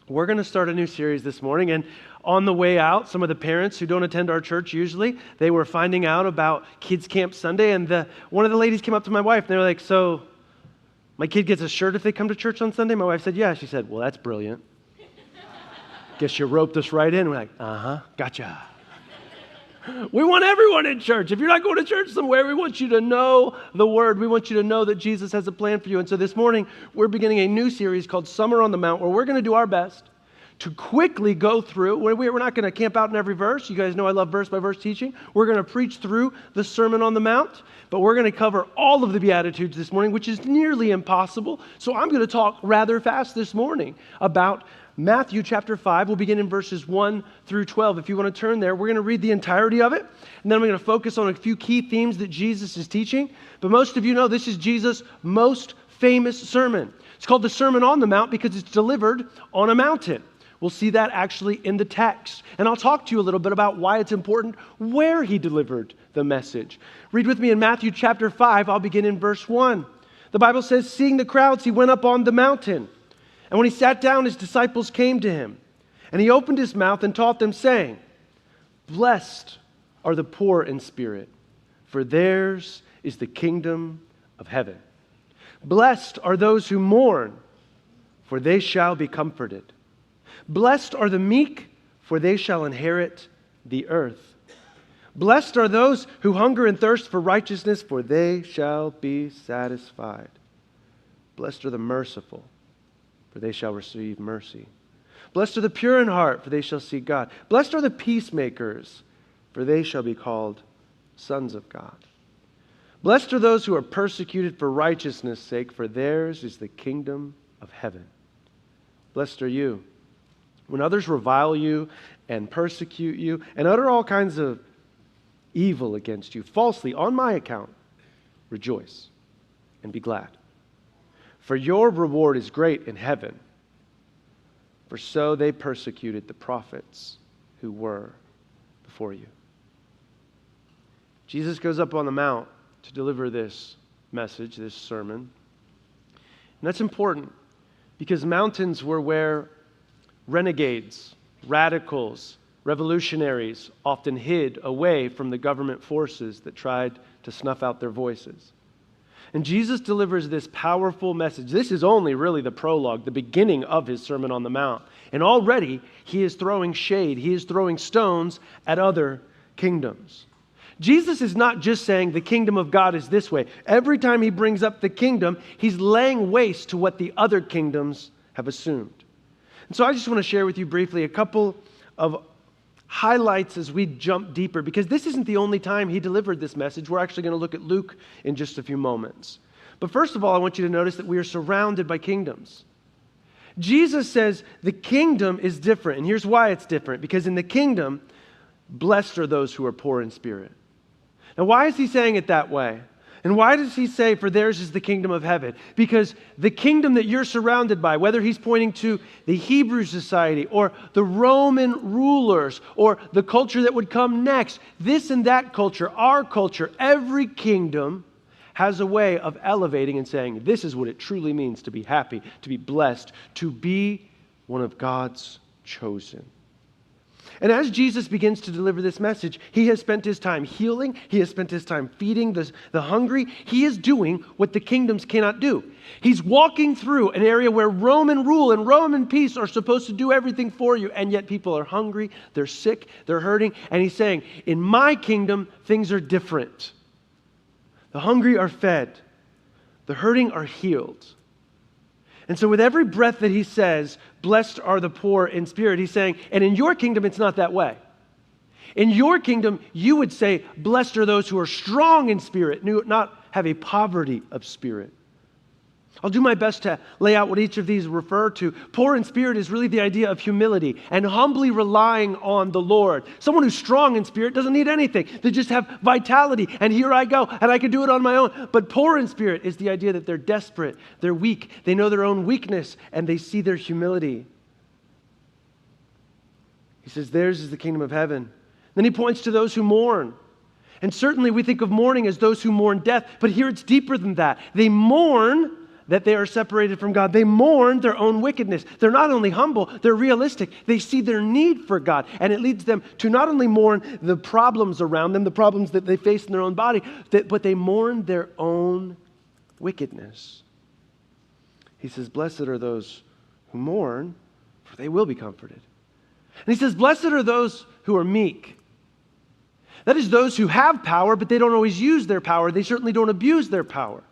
We're going to start a new series this morning, and on the way out, some of the parents who don't attend our church usually, they were finding out about Kids Camp Sunday, and one of the ladies came up to my wife, and they were like, so my kid gets a shirt if they come to church on Sunday? My wife said, yeah. She said, well, that's brilliant. Guess you roped us right in. We're like, gotcha. We want everyone in church. If you're not going to church somewhere, we want you to know the Word. We want you to know that Jesus has a plan for you. And so this morning, we're beginning a new series called Summer on the Mount, where we're going to do our best to quickly go through. We're not going to camp out in every verse. You guys know I love verse-by-verse teaching. We're going to preach through the Sermon on the Mount, but we're going to cover all of the Beatitudes this morning, which is nearly impossible. So I'm going to talk rather fast this morning about Matthew chapter 5. We'll begin in verses 1 through 12. If you want to turn there, we're going to read the entirety of it, and then I'm going to focus on a few key themes that Jesus is teaching. But most of you know this is Jesus' most famous sermon. It's called the Sermon on the Mount because it's delivered on a mountain. We'll see that actually in the text. And I'll talk to you a little bit about why it's important where he delivered the message. Read with me in Matthew chapter 5. I'll begin in verse 1. The Bible says, seeing the crowds, he went up on the mountain. And when he sat down, his disciples came to him. And he opened his mouth and taught them, saying, blessed are the poor in spirit, for theirs is the kingdom of heaven. Blessed are those who mourn, for they shall be comforted. Blessed are the meek, for they shall inherit the earth. Blessed are those who hunger and thirst for righteousness, for they shall be satisfied. Blessed are the merciful, for they shall receive mercy. Blessed are the pure in heart, for they shall see God. Blessed are the peacemakers, for they shall be called sons of God. Blessed are those who are persecuted for righteousness' sake, for theirs is the kingdom of heaven. Blessed are you when others revile you and persecute you and utter all kinds of evil against you falsely on my account. Rejoice and be glad. For your reward is great in heaven, for so they persecuted the prophets who were before you. Jesus goes up on the mount to deliver this message, this sermon. And that's important because mountains were where renegades, radicals, revolutionaries often hid away from the government forces that tried to snuff out their voices. And Jesus delivers this powerful message. This is only really the prologue, the beginning of his Sermon on the Mount. And already he is throwing shade, he is throwing stones at other kingdoms. Jesus is not just saying the kingdom of God is this way. Every time he brings up the kingdom, he's laying waste to what the other kingdoms have assumed. And so I just want to share with you briefly a couple of highlights as we jump deeper, because this isn't the only time he delivered this message. We're actually going to look at Luke in just a few moments. But first of all, I want you to notice that we are surrounded by kingdoms. Jesus says the kingdom is different, and here's why it's different. Because in the kingdom, blessed are those who are poor in spirit. Now, why is he saying it that way? And why does he say, for theirs is the kingdom of heaven? Because the kingdom that you're surrounded by, whether he's pointing to the Hebrew society or the Roman rulers or the culture that would come next, this and that culture, our culture, every kingdom has a way of elevating and saying, this is what it truly means to be happy, to be blessed, to be one of God's chosen. And as Jesus begins to deliver this message, he has spent his time healing. He has spent his time feeding the hungry. He is doing what the kingdoms cannot do. He's walking through an area where Roman rule and Roman peace are supposed to do everything for you, and yet people are hungry, they're sick, they're hurting. And he's saying, in my kingdom, things are different. The hungry are fed. The hurting are healed. And so with every breath that he says, blessed are the poor in spirit, he's saying, and in your kingdom, it's not that way. In your kingdom, you would say, blessed are those who are strong in spirit, not have a poverty of spirit. I'll do my best to lay out what each of these refer to. Poor in spirit is really the idea of humility and humbly relying on the Lord. Someone who's strong in spirit doesn't need anything. They just have vitality, and here I go, and I can do it on my own. But poor in spirit is the idea that they're desperate, they're weak, they know their own weakness, and they see their humility. He says, theirs is the kingdom of heaven. Then he points to those who mourn. And certainly we think of mourning as those who mourn death, but here it's deeper than that. They mourn that they are separated from God. They mourn their own wickedness. They're not only humble, they're realistic. They see their need for God, and it leads them to not only mourn the problems around them, the problems that they face in their own body, but they mourn their own wickedness. He says, blessed are those who mourn, for they will be comforted. And he says, blessed are those who are meek. That is those who have power, but they don't always use their power. They certainly don't abuse their power.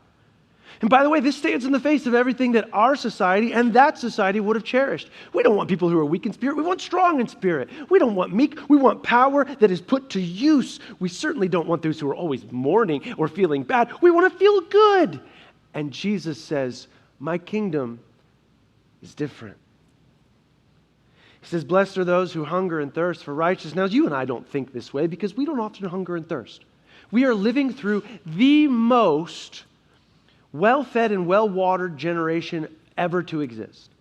And by the way, this stands in the face of everything that our society and that society would have cherished. We don't want people who are weak in spirit. We want strong in spirit. We don't want meek. We want power that is put to use. We certainly don't want those who are always mourning or feeling bad. We want to feel good. And Jesus says, my kingdom is different. He says, blessed are those who hunger and thirst for righteousness. Now, you and I don't think this way because we don't often hunger and thirst. We are living through the most well-fed and well-watered generation ever to exist.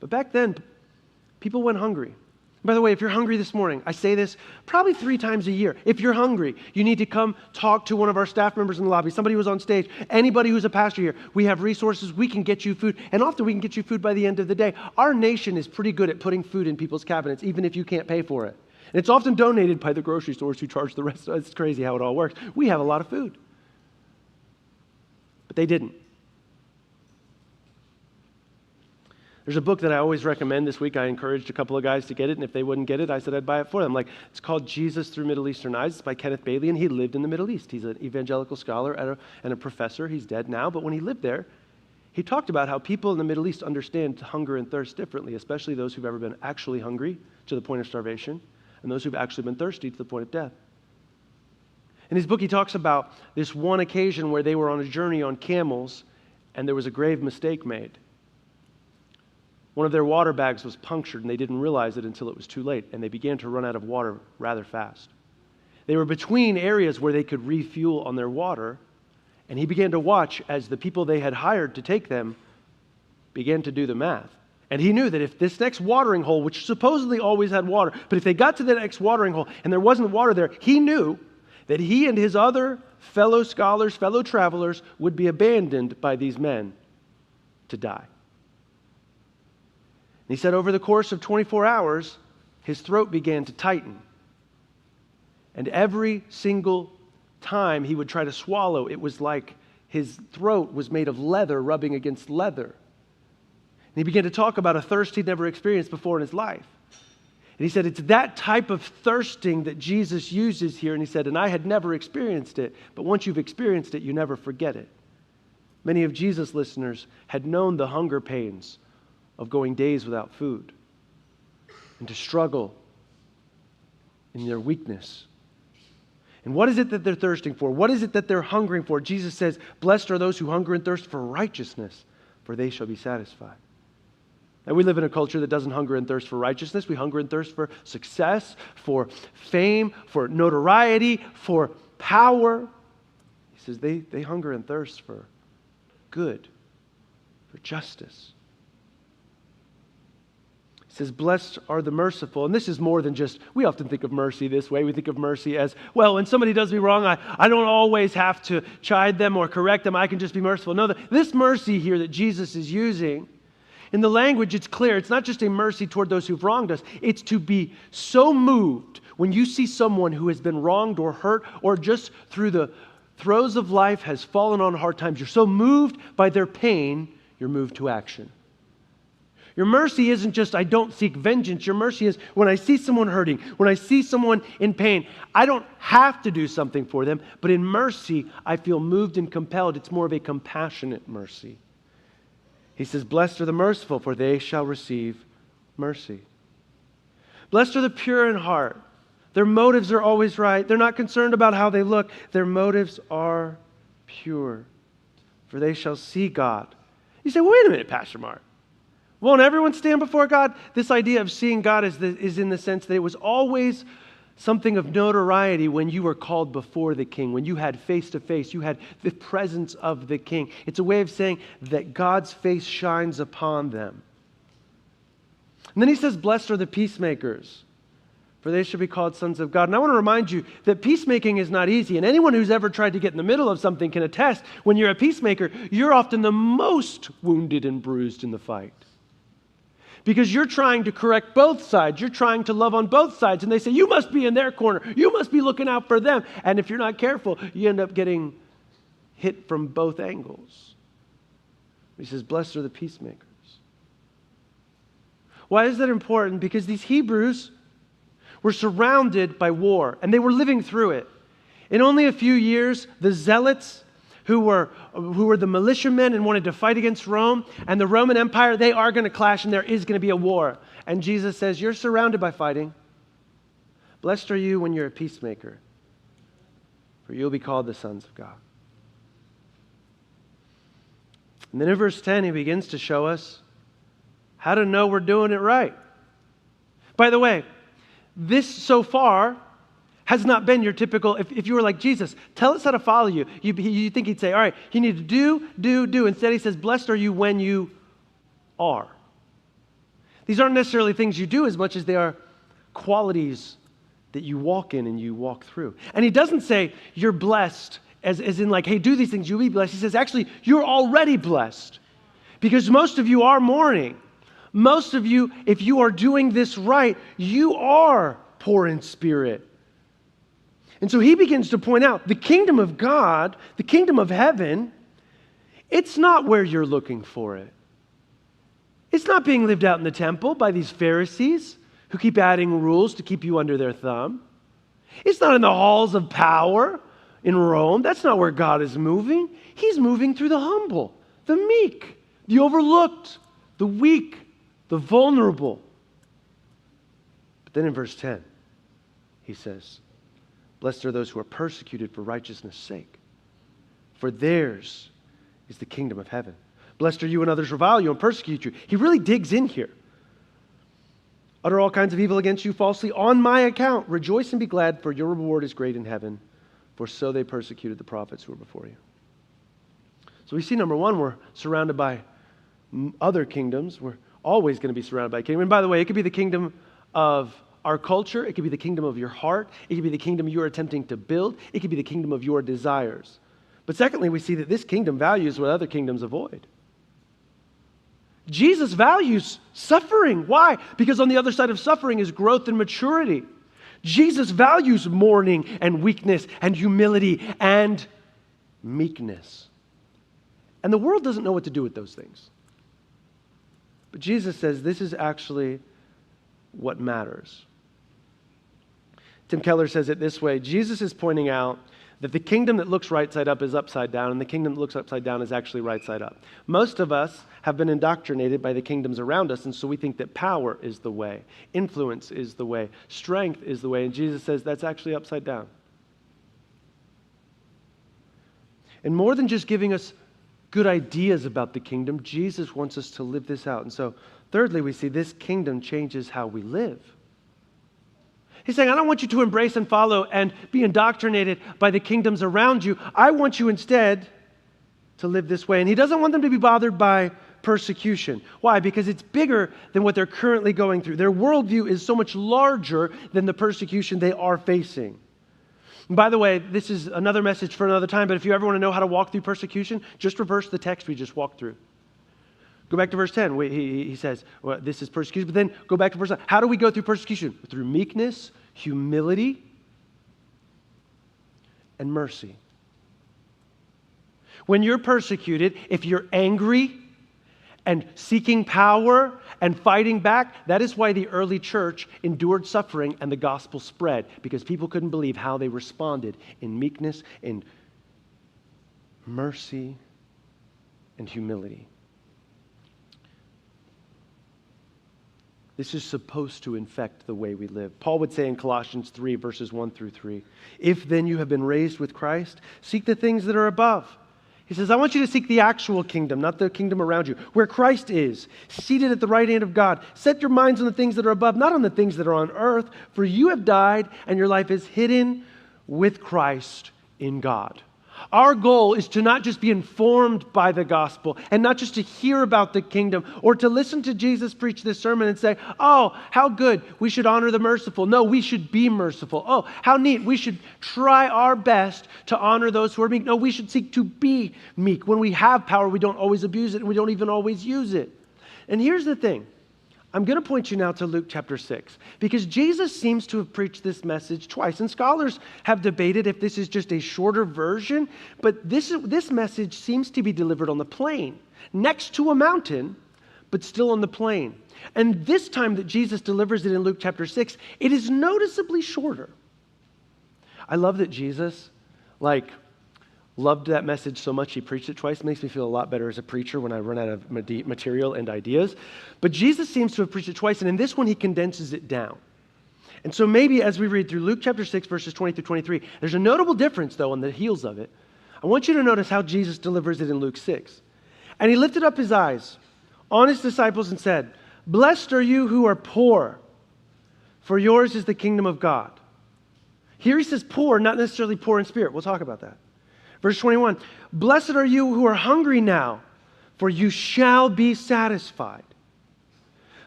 But back then, people went hungry. By the way, if you're hungry this morning, I say this probably 3 times a year. If you're hungry, you need to come talk to one of our staff members in the lobby, somebody who's on stage, anybody who's a pastor here. We have resources. We can get you food, and often we can get you food by the end of the day. Our nation is pretty good at putting food in people's cabinets, even if you can't pay for it. And it's often donated by the grocery stores who charge the rest. It's crazy how it all works. We have a lot of food. But they didn't. There's a book that I always recommend. This week I encouraged a couple of guys to get it, and if they wouldn't get it, I said I'd buy it for them. It's called Jesus Through Middle Eastern Eyes. It's by Kenneth Bailey, and he lived in the Middle East. He's an evangelical scholar and a professor. He's dead now, but when he lived there, he talked about how people in the Middle East understand hunger and thirst differently, especially those who've ever been actually hungry to the point of starvation, and those who've actually been thirsty to the point of death. In his book, he talks about this one occasion where they were on a journey on camels, and there was a grave mistake made. One of their water bags was punctured, and they didn't realize it until it was too late, and they began to run out of water rather fast. They were between areas where they could refuel on their water, and he began to watch as the people they had hired to take them began to do the math. And he knew that if this next watering hole, which supposedly always had water, but if they got to the next watering hole and there wasn't water there, he knew that he and his other fellow scholars, fellow travelers, would be abandoned by these men to die. And he said over the course of 24 hours, his throat began to tighten. And every single time he would try to swallow, it was like his throat was made of leather rubbing against leather. And he began to talk about a thirst he'd never experienced before in his life. And he said, it's that type of thirsting that Jesus uses here. And he said, and I had never experienced it, but once you've experienced it, you never forget it. Many of Jesus' listeners had known the hunger pains of going days without food and to struggle in their weakness. And what is it that they're thirsting for? What is it that they're hungering for? Jesus says, blessed are those who hunger and thirst for righteousness, for they shall be satisfied. Now, we live in a culture that doesn't hunger and thirst for righteousness. We hunger and thirst for success, for fame, for notoriety, for power. He says they hunger and thirst for good, for justice. He says, blessed are the merciful. And this is more than just, we often think of mercy this way. We think of mercy as, well, when somebody does me wrong, I don't always have to chide them or correct them. I can just be merciful. No, this mercy here that Jesus is using, in the language, it's clear. It's not just a mercy toward those who've wronged us. It's to be so moved when you see someone who has been wronged or hurt or just through the throes of life has fallen on hard times. You're so moved by their pain, you're moved to action. Your mercy isn't just, I don't seek vengeance. Your mercy is, when I see someone hurting, when I see someone in pain, I don't have to do something for them, but in mercy, I feel moved and compelled. It's more of a compassionate mercy. He says, blessed are the merciful, for they shall receive mercy. Blessed are the pure in heart. Their motives are always right. They're not concerned about how they look. Their motives are pure, for they shall see God. You say, well, wait a minute, Pastor Mark. Won't everyone stand before God? This idea of seeing God is in the sense that it was always something of notoriety when you were called before the king, when you had face-to-face, you had the presence of the king. It's a way of saying that God's face shines upon them. And then he says, blessed are the peacemakers, for they shall be called sons of God. And I want to remind you that peacemaking is not easy. And anyone who's ever tried to get in the middle of something can attest, when you're a peacemaker, you're often the most wounded and bruised in the fight. Because you're trying to correct both sides. You're trying to love on both sides. And they say, you must be in their corner. You must be looking out for them. And if you're not careful, you end up getting hit from both angles. He says, blessed are the peacemakers. Why is that important? Because these Hebrews were surrounded by war, and they were living through it. In only a few years, the zealots, who were the militiamen and wanted to fight against Rome, and the Roman Empire, they are going to clash, and there is going to be a war. And Jesus says, you're surrounded by fighting. Blessed are you when you're a peacemaker, for you'll be called the sons of God. And then in verse 10, he begins to show us how to know we're doing it right. By the way, this so far has not been your typical, if you were like, Jesus, tell us how to follow you. You think he'd say, all right, you need to do. Instead he says, blessed are you when you are. These aren't necessarily things you do as much as they are qualities that you walk in and you walk through. And he doesn't say you're blessed as in like, hey, do these things, you'll be blessed. He says, actually, you're already blessed. Because most of you are mourning. Most of you, if you are doing this right, you are poor in spirit. And so he begins to point out the kingdom of God, the kingdom of heaven, it's not where you're looking for it. It's not being lived out in the temple by these Pharisees who keep adding rules to keep you under their thumb. It's not in the halls of power in Rome. That's not where God is moving. He's moving through the humble, the meek, the overlooked, the weak, the vulnerable. But then in verse 10, he says, blessed are those who are persecuted for righteousness' sake, for theirs is the kingdom of heaven. Blessed are you when others revile you and persecute you. He really digs in here. Utter all kinds of evil against you falsely on my account. Rejoice and be glad, for your reward is great in heaven, for so they persecuted the prophets who were before you. So we see, number one, we're surrounded by other kingdoms. We're always going to be surrounded by a kingdom. And by the way, it could be the kingdom of our culture. It could be the kingdom of your heart. It could be the kingdom you're attempting to build. It could be the kingdom of your desires. But secondly, we see that this kingdom values what other kingdoms avoid. Jesus values suffering. Why? Because on the other side of suffering is growth and maturity. Jesus values mourning and weakness and humility and meekness. And the world doesn't know what to do with those things. But Jesus says this is actually what matters. Tim Keller says it this way. Jesus is pointing out that the kingdom that looks right side up is upside down, and the kingdom that looks upside down is actually right side up. Most of us have been indoctrinated by the kingdoms around us, and so we think that power is the way, influence is the way, strength is the way, and Jesus says that's actually upside down. And more than just giving us good ideas about the kingdom, Jesus wants us to live this out. And so, thirdly, we see this kingdom changes how we live. He's saying, I don't want you to embrace and follow and be indoctrinated by the kingdoms around you. I want you instead to live this way. And he doesn't want them to be bothered by persecution. Why? Because it's bigger than what they're currently going through. Their worldview is so much larger than the persecution they are facing. And by the way, this is another message for another time, but if you ever want to know how to walk through persecution, just reverse the text we just walked through. Go back to verse 10. He says, well, this is persecution. But then go back to verse 9. How do we go through persecution? Through meekness, humility, and mercy. When you're persecuted, if you're angry and seeking power and fighting back, that is why the early church endured suffering and the gospel spread, because people couldn't believe how they responded in meekness, in mercy, and humility. This is supposed to infect the way we live. Paul would say in Colossians 3, verses 1 through 3, if then you have been raised with Christ, seek the things that are above. He says, I want you to seek the actual kingdom, not the kingdom around you, where Christ is, seated at the right hand of God. Set your minds on the things that are above, not on the things that are on earth, for you have died, and your life is hidden with Christ in God. Our goal is to not just be informed by the gospel and not just to hear about the kingdom or to listen to Jesus preach this sermon and say, oh, how good, we should honor the merciful. No, we should be merciful. Oh, how neat, we should try our best to honor those who are meek. No, we should seek to be meek. When we have power, we don't always abuse it and we don't even always use it. And here's the thing. I'm going to point you now to Luke chapter 6 because Jesus seems to have preached this message twice. And scholars have debated if this is just a shorter version, but this message seems to be delivered on the plain, next to a mountain, but still on the plain. And this time that Jesus delivers it in Luke chapter 6, it is noticeably shorter. I love that Jesus, loved that message so much he preached it twice. It makes me feel a lot better as a preacher when I run out of material and ideas. But Jesus seems to have preached it twice, and in this one he condenses it down. And so maybe as we read through Luke chapter 6, verses 20 through 23, there's a notable difference, though, on the heels of it. I want you to notice how Jesus delivers it in Luke 6. And he lifted up his eyes on his disciples and said, "Blessed are you who are poor, for yours is the kingdom of God." Here he says poor, not necessarily poor in spirit. We'll talk about that. Verse 21, "Blessed are you who are hungry now, for you shall be satisfied.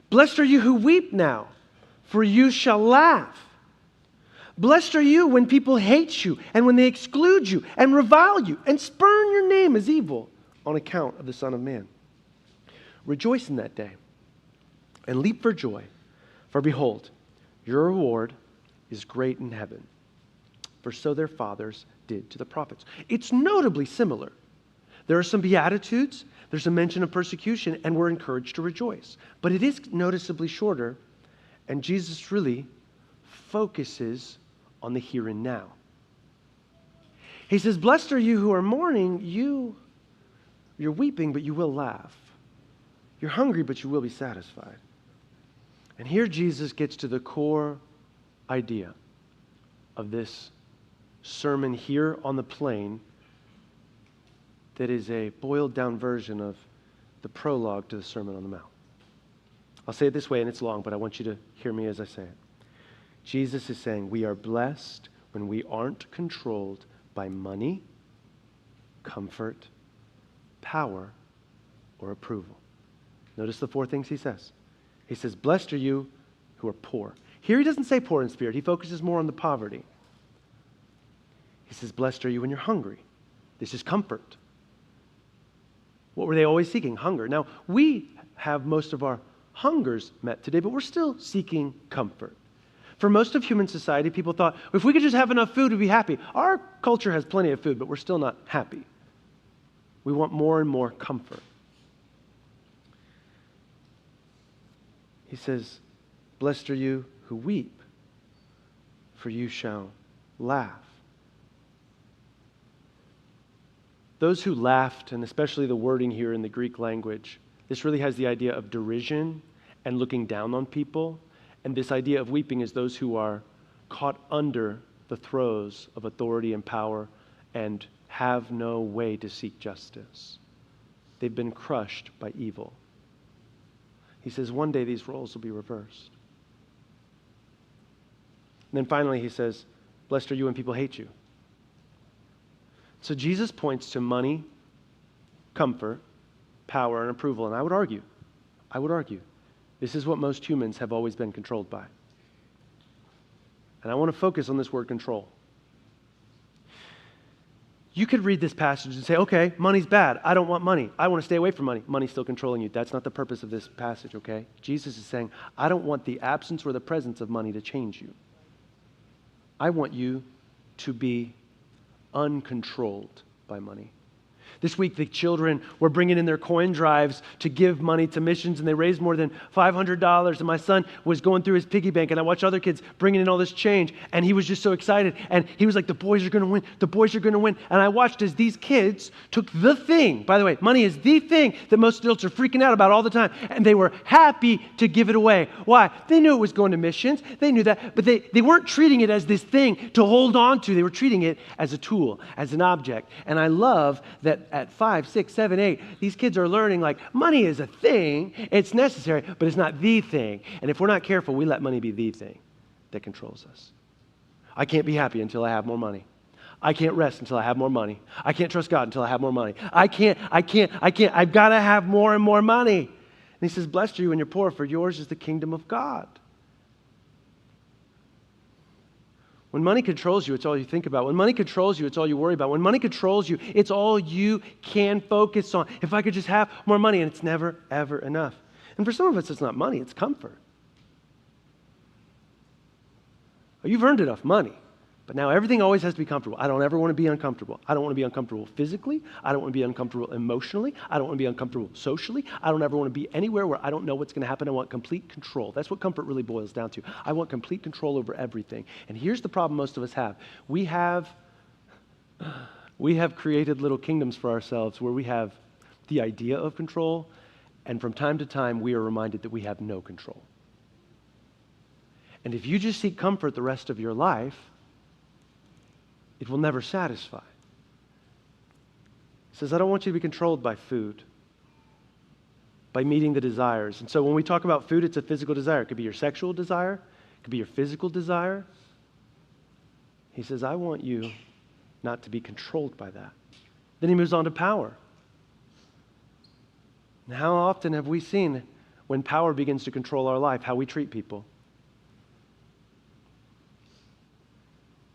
Blessed are you who weep now, for you shall laugh. Blessed are you when people hate you, and when they exclude you, and revile you, and spurn your name as evil on account of the Son of Man. Rejoice in that day, and leap for joy, for behold, your reward is great in heaven. For so their fathers did to the prophets." It's notably similar. There are some beatitudes, there's a mention of persecution, and we're encouraged to rejoice. But it is noticeably shorter, and Jesus really focuses on the here and now. He says, "Blessed are you who are mourning, you're weeping, but you will laugh. You're hungry, but you will be satisfied." And here Jesus gets to the core idea of this sermon here on the plain that is a boiled down version of the prologue to the Sermon on the Mount. I'll say it this way, and it's long, but I want you to hear me as I say it. Jesus is saying we are blessed when we aren't controlled by money, comfort, power, or approval. Notice the four things he says. He says, "Blessed are you who are poor." Here he doesn't say poor in spirit. He focuses more on the poverty. He says, "Blessed are you when you're hungry." This is comfort. What were they always seeking? Hunger. Now, we have most of our hungers met today, but we're still seeking comfort. For most of human society, people thought, if we could just have enough food, we'd be happy. Our culture has plenty of food, but we're still not happy. We want more and more comfort. He says, "Blessed are you who weep, for you shall laugh." Those who laughed, and especially the wording here in the Greek language, this really has the idea of derision and looking down on people. And this idea of weeping is those who are caught under the throes of authority and power and have no way to seek justice. They've been crushed by evil. He says one day these roles will be reversed. And then finally he says, "Blessed are you when people hate you." So Jesus points to money, comfort, power, and approval. And I would argue, this is what most humans have always been controlled by. And I want to focus on this word control. You could read this passage and say, okay, money's bad. I don't want money. I want to stay away from money. Money's still controlling you. That's not the purpose of this passage, okay? Jesus is saying, I don't want the absence or the presence of money to change you. I want you to be uncontrolled by money. This week, the children were bringing in their coin drives to give money to missions, and they raised more than $500. And my son was going through his piggy bank, and I watched other kids bringing in all this change, and he was just so excited. And he was like, the boys are going to win. The boys are going to win. And I watched as these kids took the thing. By the way, money is the thing that most adults are freaking out about all the time. And they were happy to give it away. Why? They knew it was going to missions. They knew that. But they weren't treating it as this thing to hold on to. They were treating it as a tool, as an object. And I love that at 5, 6, 7, 8, these kids are learning like money is a thing, it's necessary, but it's not the thing. And if we're not careful, we let money be the thing that controls us. I can't be happy until I have more money. I can't rest until I have more money. I can't trust God until I have more money. I can't. I've got to have more and more money. And he says, blessed are you when you're poor, for yours is the kingdom of God. When money controls you, it's all you think about. When money controls you, it's all you worry about. When money controls you, it's all you can focus on. If I could just have more money, and it's never, ever enough. And for some of us, it's not money, it's comfort. Well, you've earned enough money, but now everything always has to be comfortable. I don't ever want to be uncomfortable. I don't want to be uncomfortable physically. I don't want to be uncomfortable emotionally. I don't want to be uncomfortable socially. I don't ever want to be anywhere where I don't know what's going to happen. I want complete control. That's what comfort really boils down to. I want complete control over everything. And here's the problem most of us have. We have created little kingdoms for ourselves where we have the idea of control, and from time to time we are reminded that we have no control. And if you just seek comfort the rest of your life, it will never satisfy. He says, I don't want you to be controlled by food, by meeting the desires. And so when we talk about food, it's a physical desire. It could be your sexual desire. It could be your physical desire. He says, I want you not to be controlled by that. Then he moves on to power. And how often have we seen when power begins to control our life, how we treat people,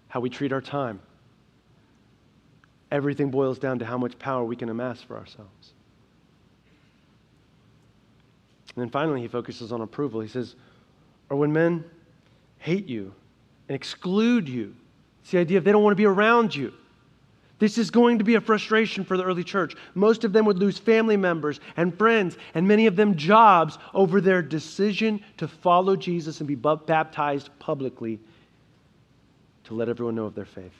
how we treat our time? Everything boils down to how much power we can amass for ourselves. And then finally, he focuses on approval. He says, or when men hate you and exclude you, it's the idea of they don't want to be around you. This is going to be a frustration for the early church. Most of them would lose family members and friends, and many of them jobs over their decision to follow Jesus and be baptized publicly to let everyone know of their faith.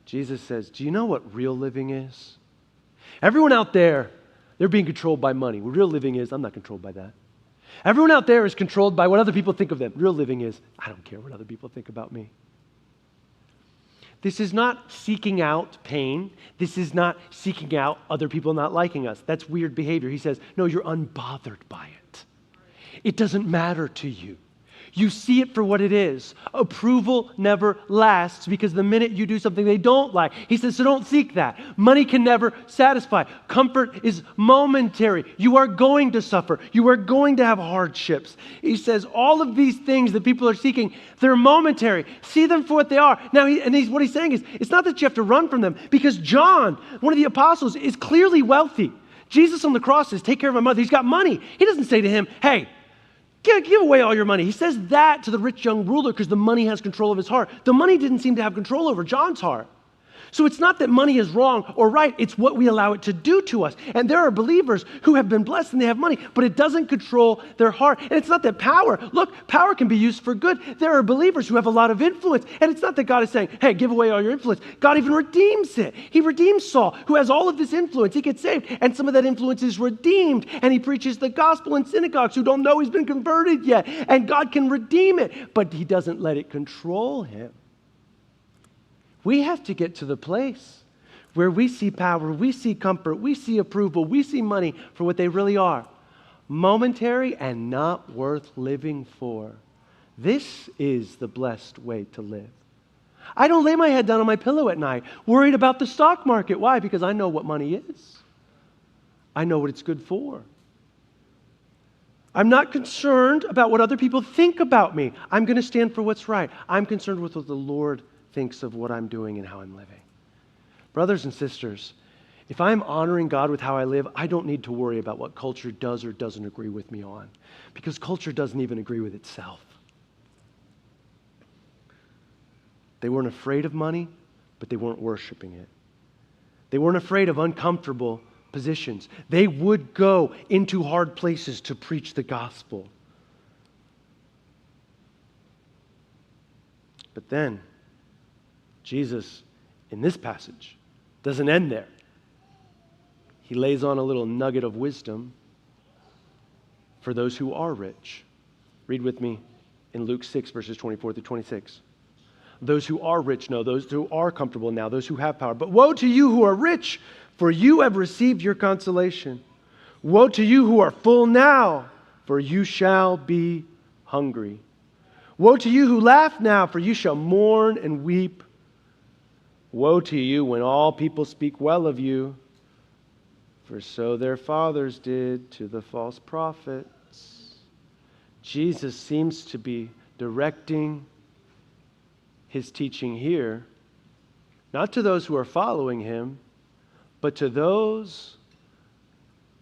Jesus says, do you know what real living is? Everyone out there, they're being controlled by money. What real living is, I'm not controlled by that. Everyone out there is controlled by what other people think of them. Real living is, I don't care what other people think about me. This is not seeking out pain. This is not seeking out other people not liking us. That's weird behavior. He says, no, you're unbothered by it. It doesn't matter to you. You see it for what it is. Approval never lasts because the minute you do something they don't like, he says, so don't seek that. Money can never satisfy. Comfort is momentary. You are going to suffer. You are going to have hardships. He says all of these things that people are seeking, they're momentary. See them for what they are. Now, what he's saying is, it's not that you have to run from them, because John, one of the apostles, is clearly wealthy. Jesus on the cross says, take care of my mother. He's got money. He doesn't say to him, hey, give away all your money. He says that to the rich young ruler because the money has control of his heart. The money didn't seem to have control over John's heart. So it's not that money is wrong or right. It's what we allow it to do to us. And there are believers who have been blessed and they have money, but it doesn't control their heart. And it's not that power can be used for good. There are believers who have a lot of influence. And it's not that God is saying, hey, give away all your influence. God even redeems it. He redeems Saul, who has all of this influence. He gets saved. And some of that influence is redeemed. And he preaches the gospel in synagogues who don't know he's been converted yet. And God can redeem it. But he doesn't let it control him. We have to get to the place where we see power, we see comfort, we see approval, we see money for what they really are. Momentary and not worth living for. This is the blessed way to live. I don't lay my head down on my pillow at night worried about the stock market. Why? Because I know what money is. I know what it's good for. I'm not concerned about what other people think about me. I'm going to stand for what's right. I'm concerned with what the Lord thinks of what I'm doing and how I'm living. Brothers and sisters, if I'm honoring God with how I live, I don't need to worry about what culture does or doesn't agree with me on, because culture doesn't even agree with itself. They weren't afraid of money, but they weren't worshiping it. They weren't afraid of uncomfortable positions. They would go into hard places to preach the gospel. But then, Jesus, in this passage, doesn't end there. He lays on a little nugget of wisdom for those who are rich. Read with me in Luke 6, verses 24 through 26. Those who are rich know, those who are comfortable now, those who have power. But woe to you who are rich, for you have received your consolation. Woe to you who are full now, for you shall be hungry. Woe to you who laugh now, for you shall mourn and weep Woe to you when all people speak well of you, for so their fathers did to the false prophets. Jesus seems to be directing his teaching here, not to those who are following him, but to those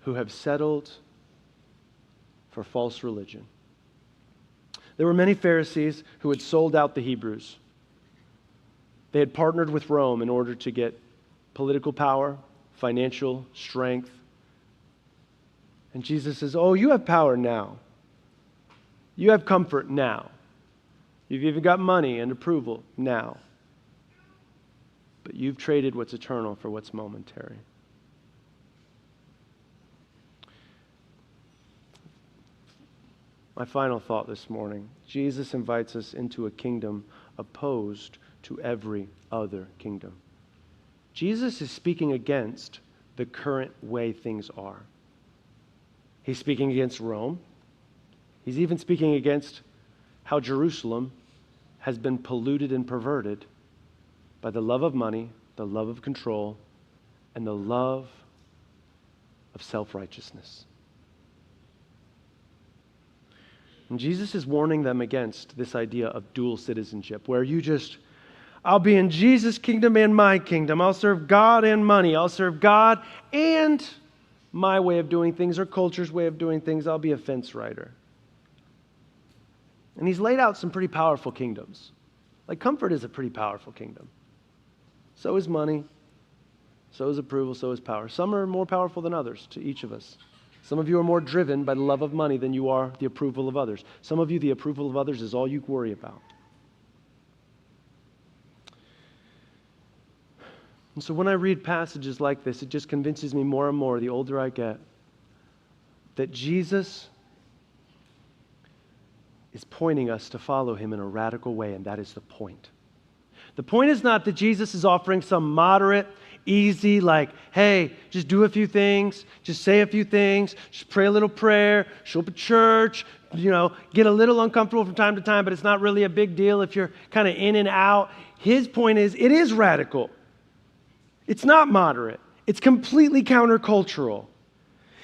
who have settled for false religion. There were many Pharisees who had sold out the Hebrews. They had partnered with Rome in order to get political power, financial strength. And Jesus says, oh, you have power now. You have comfort now. You've even got money and approval now. But you've traded what's eternal for what's momentary. My final thought this morning, Jesus invites us into a kingdom opposed to every other kingdom. Jesus is speaking against the current way things are. He's speaking against Rome. He's even speaking against how Jerusalem has been polluted and perverted by the love of money, the love of control, and the love of self-righteousness. And Jesus is warning them against this idea of dual citizenship, where I'll be in Jesus' kingdom and my kingdom. I'll serve God and money. I'll serve God and my way of doing things or culture's way of doing things. I'll be a fence rider. And he's laid out some pretty powerful kingdoms. Like comfort is a pretty powerful kingdom. So is money. So is approval. So is power. Some are more powerful than others to each of us. Some of you are more driven by the love of money than you are the approval of others. Some of you, the approval of others is all you worry about. And so when I read passages like this, it just convinces me more and more, the older I get, that Jesus is pointing us to follow him in a radical way, and that is the point. The point is not that Jesus is offering some moderate, easy, like, hey, just do a few things, just say a few things, just pray a little prayer, show up at church, get a little uncomfortable from time to time, but it's not really a big deal if you're kind of in and out. His point is, it is radical. It's not moderate. It's completely countercultural.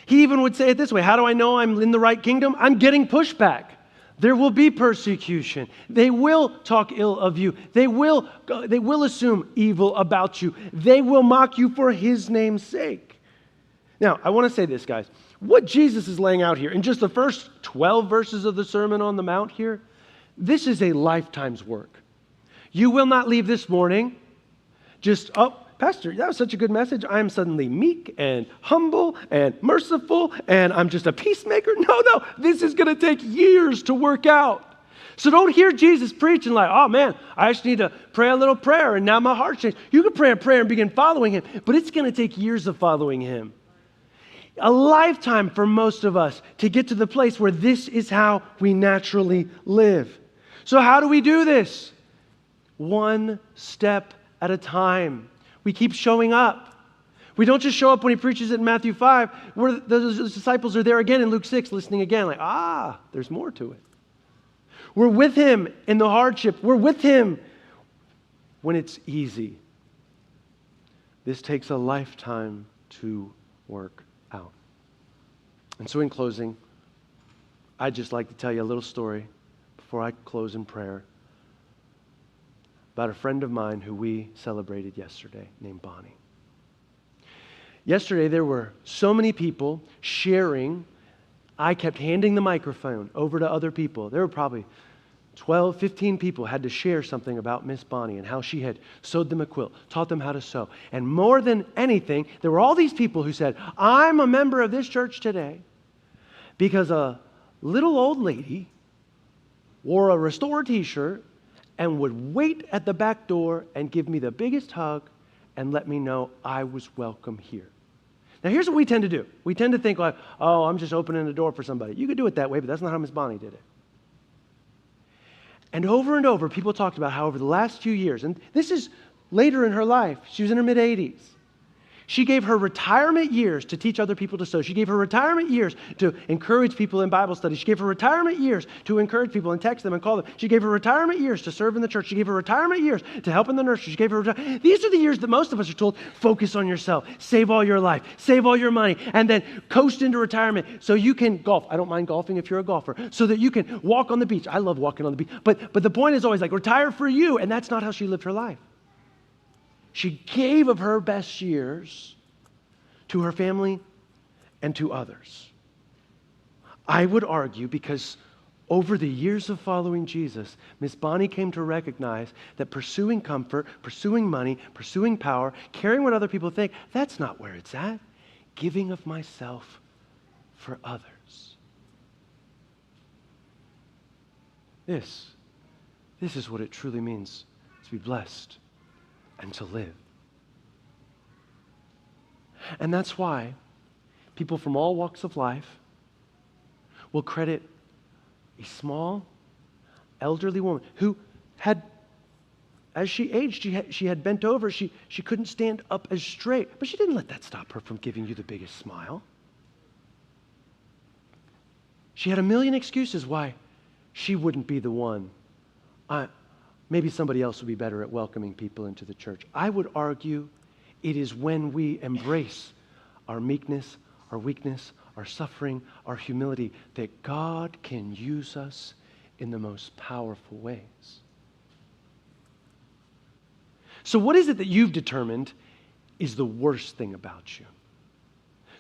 He even would say it this way, how do I know I'm in the right kingdom? I'm getting pushback. There will be persecution. They will talk ill of you. They will assume evil about you. They will mock you for his name's sake. Now, I want to say this, guys. What Jesus is laying out here, in just the first 12 verses of the Sermon on the Mount here, this is a lifetime's work. You will not leave this morning just, Pastor, that was such a good message. I am suddenly meek and humble and merciful and I'm just a peacemaker. No, this is going to take years to work out. So don't hear Jesus preaching like, oh man, I just need to pray a little prayer and now my heart changed. You can pray a prayer and begin following him, but it's going to take years of following him. A lifetime for most of us to get to the place where this is how we naturally live. So how do we do this? One step at a time. We keep showing up. We don't just show up when he preaches it in Matthew 5, where the disciples are there again in Luke 6, listening again, like, there's more to it. We're with him in the hardship. We're with him when it's easy. This takes a lifetime to work out. And so in closing, I'd just like to tell you a little story before I close in prayer about a friend of mine who we celebrated yesterday named Bonnie. Yesterday, there were so many people sharing. I kept handing the microphone over to other people. There were probably 12, 15 people had to share something about Miss Bonnie and how she had sewed them a quilt, taught them how to sew. And more than anything, there were all these people who said, I'm a member of this church today because a little old lady wore a Restore t-shirt and would wait at the back door and give me the biggest hug and let me know I was welcome here. Now, here's what we tend to do. We tend to think like, oh, I'm just opening the door for somebody. You could do it that way, but that's not how Miss Bonnie did it. And over, people talked about how over the last few years, and this is later in her life, she was in her mid-80s, She gave her retirement years to teach other people to sow. She gave her retirement years to encourage people in Bible study. She gave her retirement years to encourage people and text them and call them. She gave her retirement years to serve in the church. She gave her retirement years to help in the nursery. She gave her These are the years that most of us are told, focus on yourself, save all your life, save all your money, and then coast into retirement so you can golf. I don't mind golfing if you're a golfer. So that you can walk on the beach. I love walking on the beach. But the point is always like, retire for you. And that's not how she lived her life. She gave of her best years to her family and to others. I would argue because over the years of following Jesus, Miss Bonnie came to recognize that pursuing comfort, pursuing money, pursuing power, caring what other people think, that's not where it's at. Giving of myself for others. This is what it truly means to be blessed and to live. And that's why people from all walks of life will credit a small, elderly woman who had, as she aged, she had bent over. She couldn't stand up as straight, but she didn't let that stop her from giving you the biggest smile. She had a million excuses why she wouldn't be the one. Maybe somebody else would be better at welcoming people into the church. I would argue it is when we embrace our meekness, our weakness, our suffering, our humility, that God can use us in the most powerful ways. So what is it that you've determined is the worst thing about you?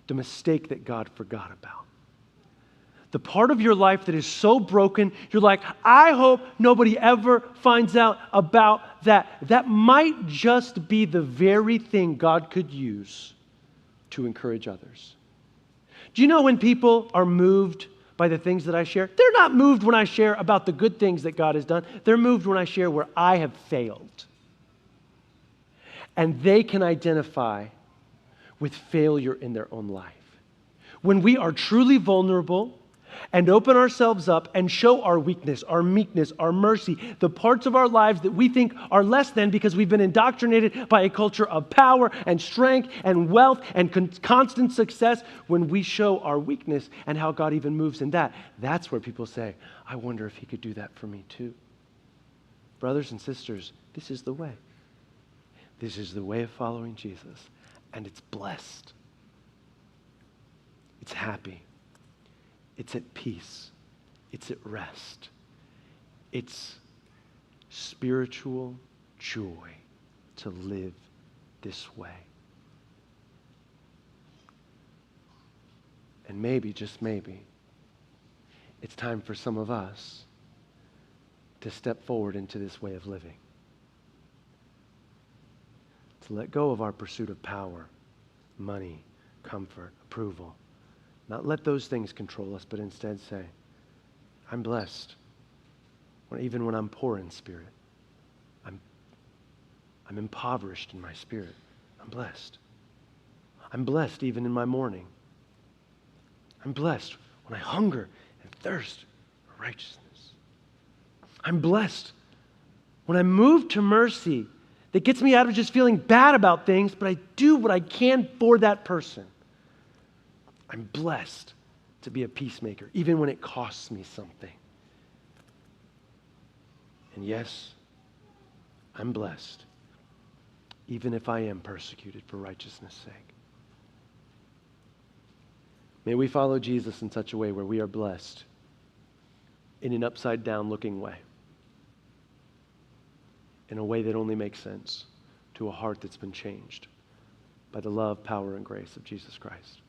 The mistake that God forgot about? The part of your life that is so broken, you're like, I hope nobody ever finds out about that. That might just be the very thing God could use to encourage others. Do you know when people are moved by the things that I share? They're not moved when I share about the good things that God has done. They're moved when I share where I have failed. And they can identify with failure in their own life. When we are truly vulnerable and open ourselves up and show our weakness, our meekness, our mercy, the parts of our lives that we think are less than because we've been indoctrinated by a culture of power and strength and wealth and constant success, when we show our weakness and how God even moves in that, that's where people say, I wonder if he could do that for me too. Brothers and sisters, this is the way. This is the way of following Jesus, and it's blessed. It's happy. It's at peace. It's at rest. It's spiritual joy to live this way. And maybe, just maybe, it's time for some of us to step forward into this way of living. To let go of our pursuit of power, money, comfort, approval. Not let those things control us, but instead say, I'm blessed. Even when I'm poor in spirit, I'm impoverished in my spirit. I'm blessed. I'm blessed even in my mourning. I'm blessed when I hunger and thirst for righteousness. I'm blessed when I move to mercy that gets me out of just feeling bad about things, but I do what I can for that person. I'm blessed to be a peacemaker, even when it costs me something. And yes, I'm blessed, even if I am persecuted for righteousness' sake. May we follow Jesus in such a way where we are blessed in an upside-down looking way, in a way that only makes sense to a heart that's been changed by the love, power, and grace of Jesus Christ.